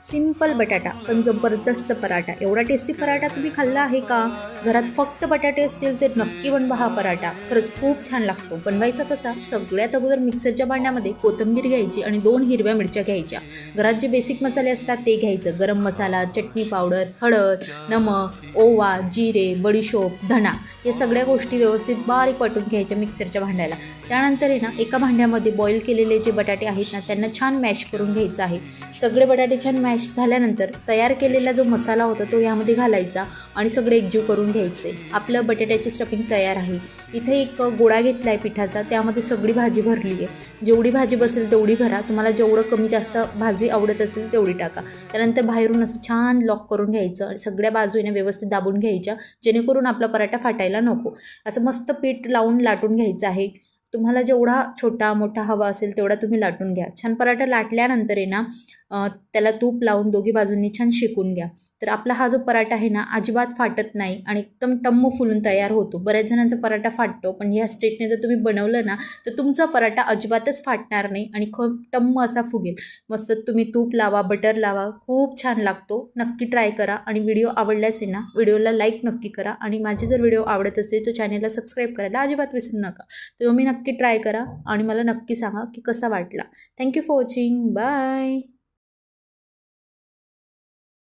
Simple बटाटा पण जबरदस्त पराठा. एवढा टेस्टी पराठा तुम्ही खाल्ला आहे का? घरात फक्त बटाटे असतील तर नक्की बनवा हा पराठा. खरंच खूप छान लागतो. बनवायचा कसा? सगळ्यात अगोदर मिक्सरच्या भांड्यामध्ये कोथिंबीर घ्यायची आणि 2 हिरव्या मिरच्या घ्यायच्या. घरात जे बेसिक मसाले असतात ते घ्यायचं. गरम मसाला, चटणी पावडर, हळद, नमक, ओवा, जिरे, बडीशोप, धणा या सगळ्या गोष्टी व्यवस्थित बारीक वाटून घ्यायच्या मिक्सरच्या भांड्याला. त्यानंतर आहे ना एका भांड्यामध्ये बॉईल केलेले जे बटाटे आहेत ना त्यांना छान मॅश करून घ्यायचं आहे. सगळे बटाटे छान मॅश झाल्यानंतर तयार केलेला जो मसाला होता तो यामध्ये घालायचा आणि सगळे एकजीव करून घ्यायचे. आपलं बटाट्याची स्टफिंग तयार आहे. इथे एक गोळा घेतला आहे पिठाचा, त्यामध्ये सगळी भाजी भरली आहे. जेवढी भाजी बसेल तेवढी भरा. तुम्हाला जेवढं कमी जास्त भाजी आवडत असेल तेवढी टाका. त्यानंतर बाहेरून असं छान लॉक करून घ्यायचं आणि सगळ्या बाजूने व्यवस्थित दाबून घ्यायच्या, जेणेकरून आपला पराठा फाटायला नको. असं मस्त पीठ लावून लाटून घ्यायचं आहे. तुम्हाला जेवढा छोटा मोठा हवा असेल तेवढा तुम्ही लाटून घ्या. छान पराठा लाटल्यानंतर आहे ना त्याला तूप लावून दोघी बाजूंनी छान शेकून घ्या. तर आपला हा जो पराठा आहे ना अजिबात फाटत नाही आणि एकदम टम्म फुलून तयार होतो. बऱ्याच जणांचा पराठा फाटतो, पण ह्या स्टेटने जर तुम्ही बनवलं ना तर तुमचा पराठा अजिबातच फाटणार नाही आणि खूप टम्म असा फुगेल. मस्त तुम्ही तूप लावा, बटर लावा, खूप छान लागतो. नक्की ट्राय करा आणि व्हिडिओ आवडल्यास आहे ना व्हिडिओला लाईक नक्की करा आणि माझे जर व्हिडिओ आवडत असेल तर चॅनेलला सबस्क्राईब करायला अजिबात विसरू नका. तर तुम्ही नक्की ट्राय करा आणि मला नक्की सांगा की कसा वाटला. Thank you for watching. बाय.